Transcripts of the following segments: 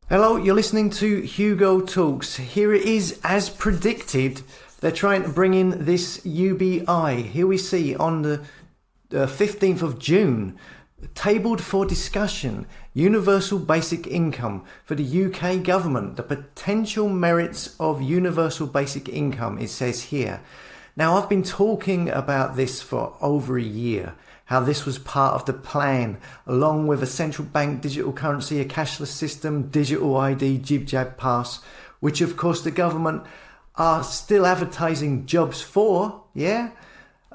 Hello, you're listening to Hugo Talks. Here it is, as predicted. They're trying to bring in this UBI. Here we see on the 15th of June, tabled for discussion, universal basic income for the UK government. The potential merits of universal basic income, it says here. Now, I've been talking about this for over a year, how this was part of the plan, along with a central bank digital currency, a cashless system, digital ID, Jib Jab Pass, which of course the government are still advertising jobs for, a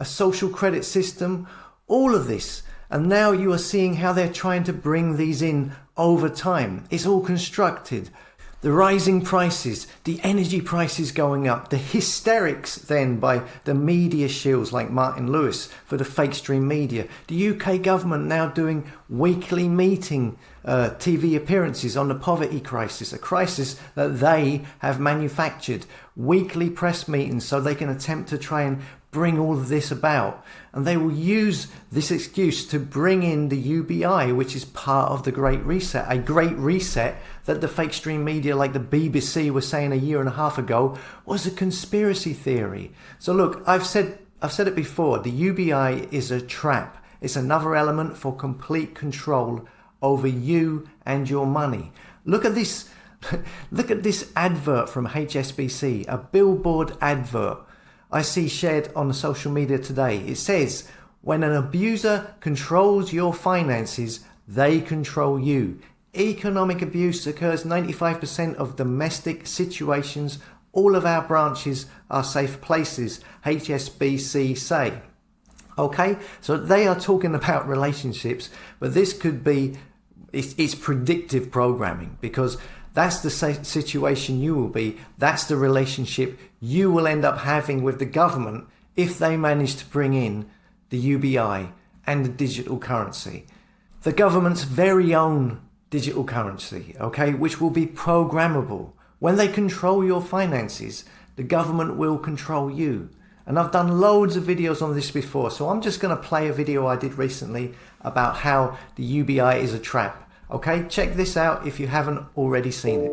social credit system, all of this. And now you are seeing how they're trying to bring these in over time. It's all constructed. The rising prices, the energy prices going up, the hysterics then by the media shills like Martin Lewis for the fake stream media, the UK government now doing weekly meeting TV appearances on the poverty crisis, a crisis that they have manufactured, weekly press meetings so they can attempt to try and bring all of this about. And they will use this excuse to bring in the UBI, which is part of the Great Reset, a Great Reset that the fake stream media like the BBC was saying a year and a half ago was a conspiracy theory. So look, I've said it before, the UBI is a trap. It's another element for complete control over you and your money. Look at this. Look at this advert from HSBC, a billboard advert I see shared on social media today. It says, when an abuser controls your finances, they control you. Economic abuse occurs 95% of domestic situations. All of our branches are safe places, HSBC say. Okay, so they are talking about relationships, but this could be, it's predictive programming, because that's the situation you will be. That's the relationship you will end up having with the government if they manage to bring in the UBI and the digital currency. The government's very own digital currency, okay, which will be programmable. When they control your finances, the government will control you. And I've done loads of videos on this before, so I'm just going to play a video I did recently about how the UBI is a trap. Okay, check this out if you haven't already seen it.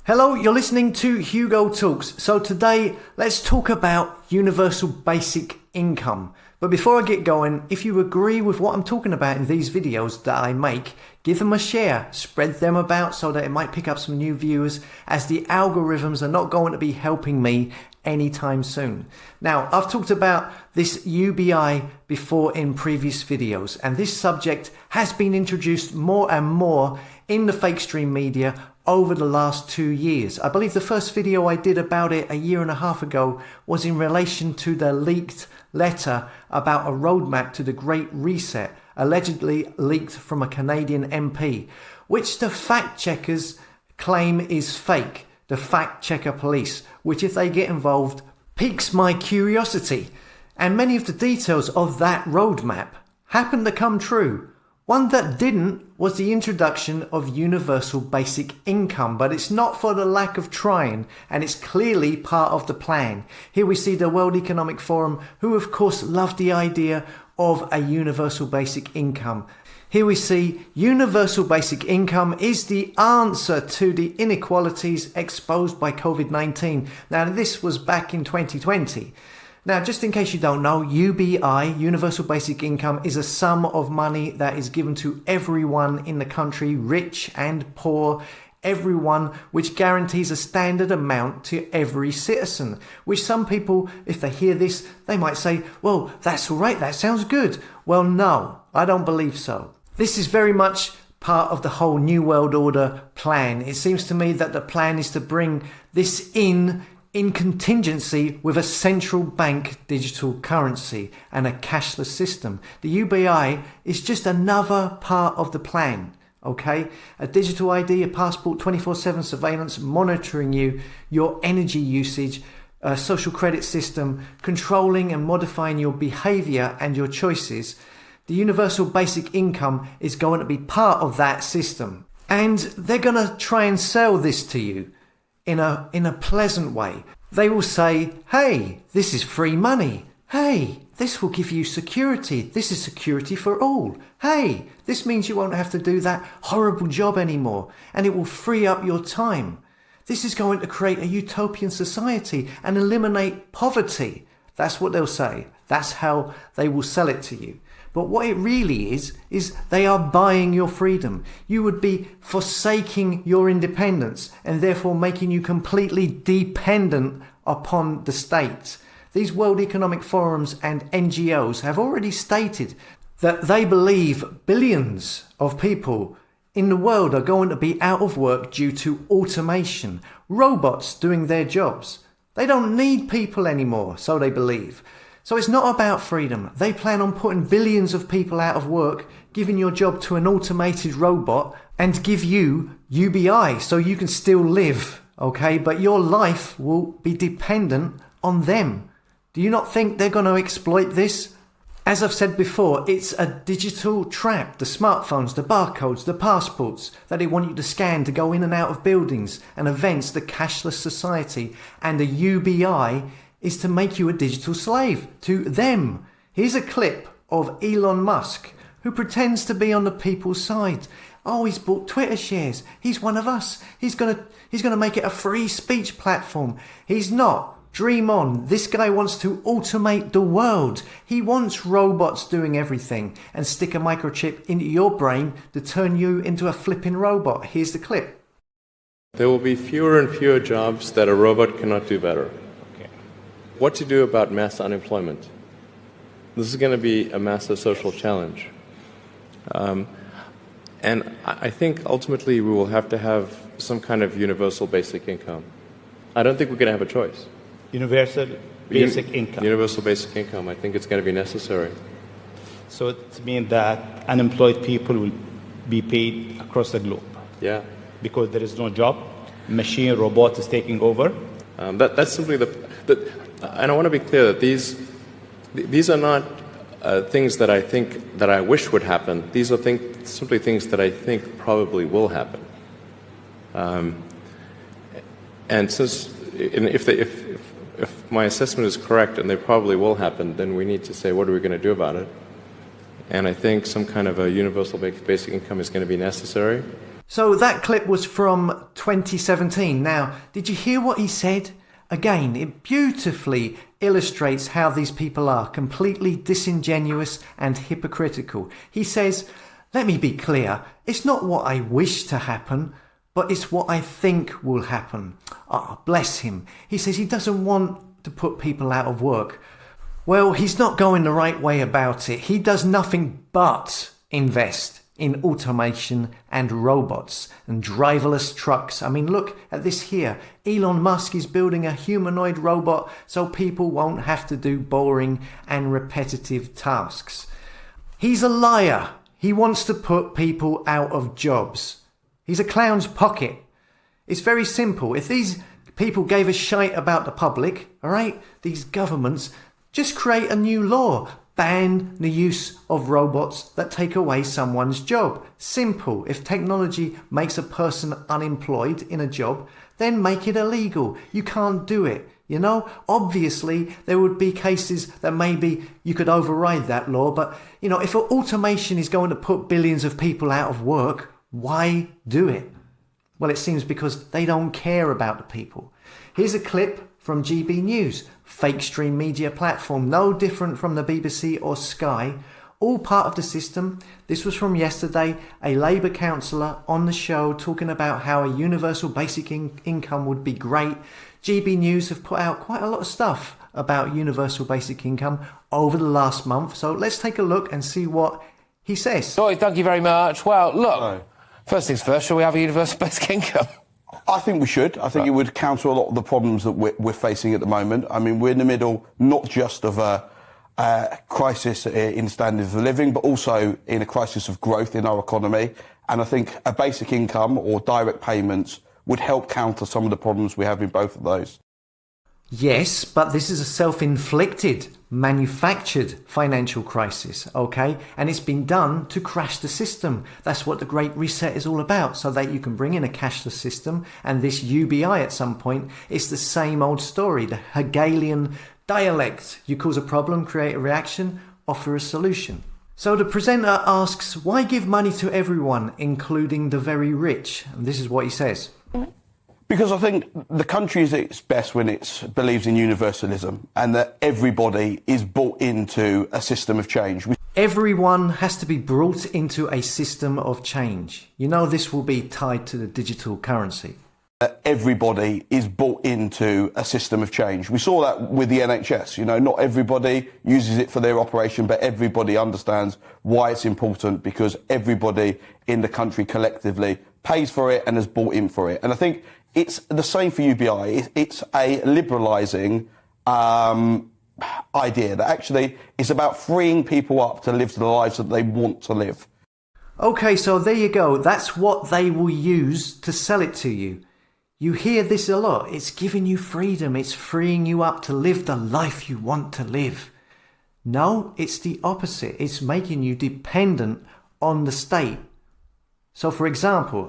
Hello, you're listening to Hugo Talks. So today, let's talk about universal basic income. But before I get going, if you agree with what I'm talking about in these videos that I make, give them a share, spread them about so that it might pick up some new viewers, as the algorithms are not going to be helping me anytime soon. Now, I've talked about this UBI before in previous videos, and this subject has been introduced more and more in the fake stream media over the last 2 years. I believe the first video I did about it a year and a half ago was in relation to the leaked letter about a roadmap to the Great Reset, allegedly leaked from a Canadian MP, which the fact checkers claim is fake. The fact checker police, which if they get involved, piques my curiosity. And many of the details of that roadmap happen to come true. One that didn't was the introduction of universal basic income, but it's not for the lack of trying, and it's clearly part of the plan. Here we see the World Economic Forum, who of course love the idea of a universal basic income. Here we see universal basic income is the answer to the inequalities exposed by COVID-19. Now, this was back in 2020. Now, just in case you don't know, UBI, Universal Basic Income, is a sum of money that is given to everyone in the country, rich and poor, everyone, which guarantees a standard amount to every citizen, which some people, if they hear this, they might say, well, that's all right, that sounds good. Well, no, I don't believe so. This is very much part of the whole New World Order plan. It seems to me that the plan is to bring this in contingency with a central bank digital currency and a cashless system. The UBI is just another part of the plan, okay? A digital ID, a passport, 24/7 surveillance, monitoring you, your energy usage, a social credit system, controlling and modifying your behavior and your choices. The universal basic income is going to be part of that system. And they're going to try and sell this to you in a pleasant way. They will say, hey, this is free money. Hey, this will give you security. This is security for all. Hey, this means you won't have to do that horrible job anymore, and it will free up your time. This is going to create a utopian society and eliminate poverty. That's what they'll say. That's how they will sell it to you. But what it really is they are buying your freedom. You would be forsaking your independence and therefore making you completely dependent upon the state. These World Economic Forums and NGOs have already stated that they believe billions of people in the world are going to be out of work due to automation, robots doing their jobs. They don't need people anymore, so they believe. So it's not about freedom. They plan on putting billions of people out of work, giving your job to an automated robot, and give you UBI so you can still live, okay? But your life will be dependent on them. Do you not think they're going to exploit this? As I've said before, it's a digital trap. The smartphones, the barcodes, the passports that they want you to scan to go in and out of buildings and events, the cashless society, and the UBI is to make you a digital slave to them. Here's a clip of Elon Musk, who pretends to be on the people's side. Oh, he's bought Twitter shares. He's one of us. He's gonna make it a free speech platform. He's not. Dream on. This guy wants to automate the world. He wants robots doing everything and stick a microchip into your brain to turn you into a flipping robot. Here's the clip. There will be fewer and fewer jobs that a robot cannot do better. Okay. What to do about mass unemployment? This is going to be a massive social challenge. And I think ultimately we will have to have some kind of universal basic income. I don't think we're going to have a choice. Universal basic income. Universal basic income. I think it's going to be necessary. So it means that unemployed people will be paid across the globe. Yeah. Because there is no job, machine, robot is taking over. That's simply and I want to be clear that these are not things that I think that I wish would happen. These are simply things that I think probably will happen. And since if my assessment is correct and they probably will happen, then we need to say, what are we going to do about it? And I think some kind of a universal basic income is going to be necessary. So that clip was from 2017. Now, did you hear what he said? Again, it beautifully illustrates how these people are completely disingenuous and hypocritical. He says, let me be clear, it's not what I wish to happen, but it's what I think will happen. Ah, bless him. He says he doesn't want to put people out of work. Well, he's not going the right way about it. He does nothing but invest in automation and robots and driverless trucks. I mean, look at this here. Elon Musk is building a humanoid robot so people won't have to do boring and repetitive tasks. He's a liar. He wants to put people out of jobs. He's a clown's pocket. It's very simple. If these people gave a shite about the public, all right, these governments, just create a new law. Ban the use of robots that take away someone's job. Simple. If technology makes a person unemployed in a job, then make it illegal. You can't do it. You know, obviously there would be cases that maybe you could override that law. But, you know, if automation is going to put billions of people out of work, why do it? Well, it seems because they don't care about the people. Here's a clip from GB News, fake stream media platform, no different from the BBC or Sky, all part of the system. This was from yesterday, a Labour councillor on the show talking about how a universal basic income would be great. GB News have put out quite a lot of stuff about universal basic income over the last month. So let's take a look and see what he says. Sorry, thank you very much. Well, look, first things first, shall we have a universal basic income? I think we should. I think it would counter a lot of the problems that we're facing at the moment. I mean, we're in the middle not just of a crisis in standards of living, but also in a crisis of growth in our economy. And I think a basic income or direct payments would help counter some of the problems we have in both of those. Yes, but this is a self-inflicted, manufactured financial crisis, okay? And it's been done to crash the system. That's what the Great Reset is all about, so that you can bring in a cashless system and this UBI at some point. It's the same old story, the Hegelian Dialect. You cause a problem, create a reaction, offer a solution. So the presenter asks, why give money to everyone, including the very rich? And this is what he says. Because I think the country is at its best when it believes in universalism and that everybody is brought into a system of change. Everyone has to be brought into a system of change. You know, this will be tied to the digital currency. Everybody is brought into a system of change. We saw that with the NHS. You know, not everybody uses it for their operation, but everybody understands why it's important, because everybody in the country collectively pays for it and has bought in for it. And I think it's the same for UBI. It's a liberalising idea that actually is about freeing people up to live the lives that they want to live. Okay, so there you go. That's what they will use to sell it to you. You hear this a lot. It's giving you freedom. It's freeing you up to live the life you want to live. No, it's the opposite. It's making you dependent on the state. So for example,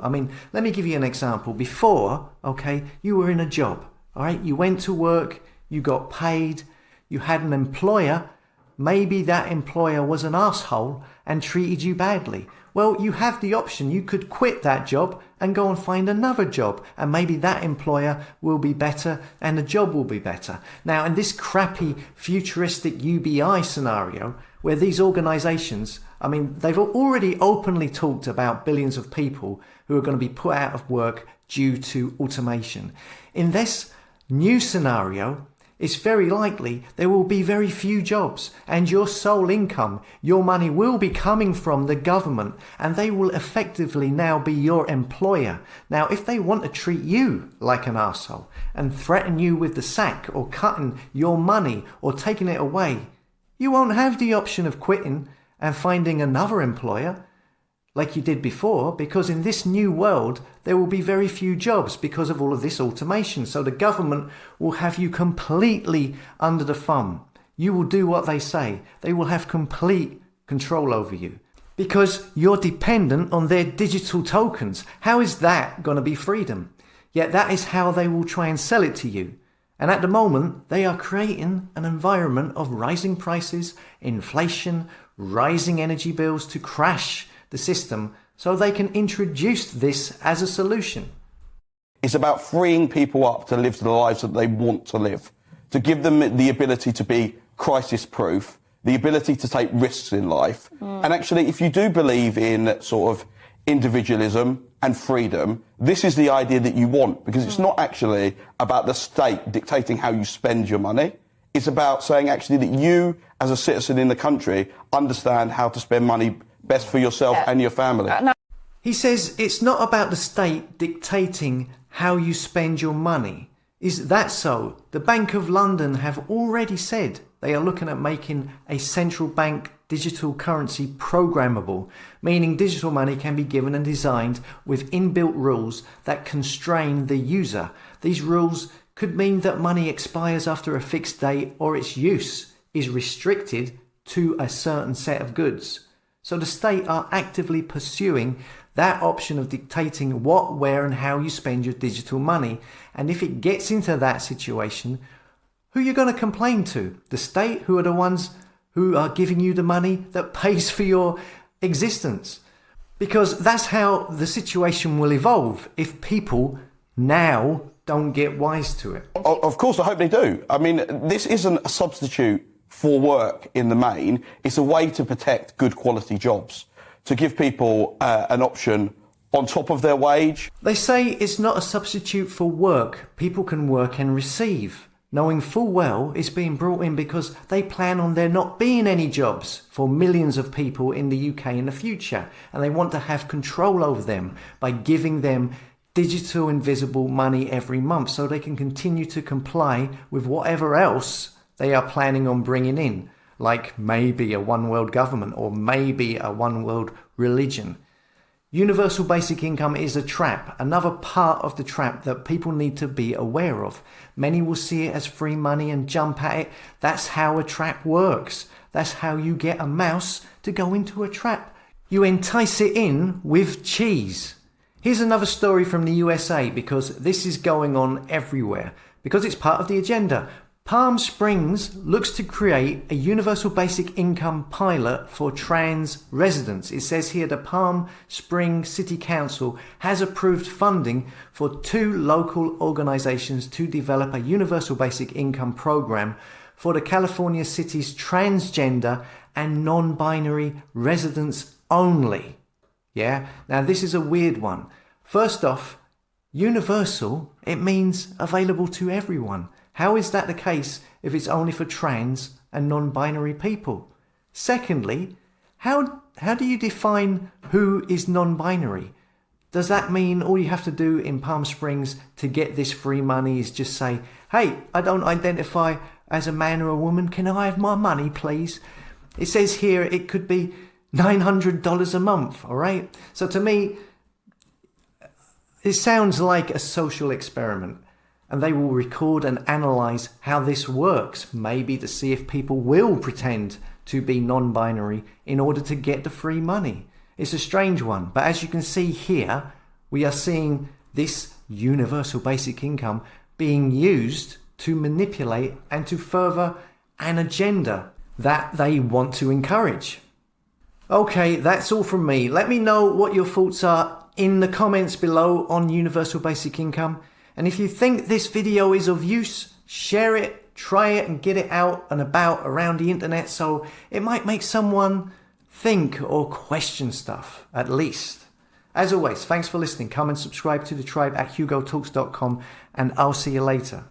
let me give you an example. Before, okay, you were in a job, all right? You went to work, you got paid, you had an employer. Maybe that employer was an asshole and treated you badly. Well, you have the option. You could quit that job and go and find another job. And maybe that employer will be better and the job will be better. Now, in this crappy futuristic UBI scenario, where these organisations, they've already openly talked about billions of people who are going to be put out of work due to automation. In this new scenario, it's very likely there will be very few jobs, and your sole income, your money will be coming from the government, and they will effectively now be your employer. Now, if they want to treat you like an arsehole and threaten you with the sack or cutting your money or taking it away, you won't have the option of quitting and finding another employer like you did before, because in this new world there will be very few jobs because of all of this automation. So the government will have you completely under the thumb. You will do what they say. They will have complete control over you because you're dependent on their digital tokens. How is that going to be freedom? Yet that is how they will try and sell it to you. And at the moment, they are creating an environment of rising prices, inflation, rising energy bills to crash the system so they can introduce this as a solution. It's about freeing people up to live the lives that they want to live, to give them the ability to be crisis-proof, the ability to take risks in life. And actually, if you do believe in sort of individualism and freedom, this is the idea that you want, because it's not actually about the state dictating how you spend your money. It's about saying actually that you, as a citizen in the country, understand how to spend money best for yourself and your family. He says it's not about the state dictating how you spend your money. Is that so? The Bank of London have already said they are looking at making a central bank digital currency programmable, meaning digital money can be given and designed with inbuilt rules that constrain the user. These rules could mean that money expires after a fixed date or its use is restricted to a certain set of goods. So the state are actively pursuing that option of dictating what, where and how you spend your digital money. And if it gets into that situation, who are you going to complain to? The state, who are the ones who are giving you the money that pays for your existence? Because that's how the situation will evolve if people now don't get wise to it. Of course, I hope they do. This isn't a substitute for work in the main. It's a way to protect good quality jobs, to give people an option on top of their wage. They say it's not a substitute for work. People can work and receive, knowing full well it's being brought in because they plan on there not being any jobs for millions of people in the UK in the future, and they want to have control over them by giving them digital invisible money every month so they can continue to comply with whatever else they are planning on bringing in, like maybe a one world government or maybe a one world religion. Universal basic income is a trap, another part of the trap that people need to be aware of. Many will see it as free money and jump at it. That's how a trap works. That's how you get a mouse to go into a trap. You entice it in with cheese. Here's another story from the USA, because this is going on everywhere, because it's part of the agenda. Palm Springs looks to create a universal basic income pilot for trans residents. It says here the Palm Springs City Council has approved funding for 2 local organizations to develop a universal basic income program for the California city's transgender and non-binary residents only. Yeah, now this is a weird one. First off, universal, it means available to everyone. How is that the case if it's only for trans and non-binary people? Secondly, how do you define who is non-binary? Does that mean all you have to do in Palm Springs to get this free money is just say, hey, I don't identify as a man or a woman, can I have my money please? It says here it could be $900 a month, all right? So to me, it sounds like a social experiment. And they will record and analyze how this works, maybe to see if people will pretend to be non-binary in order to get the free money. It's a strange one, but as you can see here, we are seeing this universal basic income being used to manipulate and to further an agenda that they want to encourage. Okay, that's all from me. Let me know what your thoughts are in the comments below on universal basic income. And if you think this video is of use, share it, try it and get it out and about around the internet so it might make someone think or question stuff, at least. As always, thanks for listening. Come and subscribe to the tribe at hugotalks.com and I'll see you later.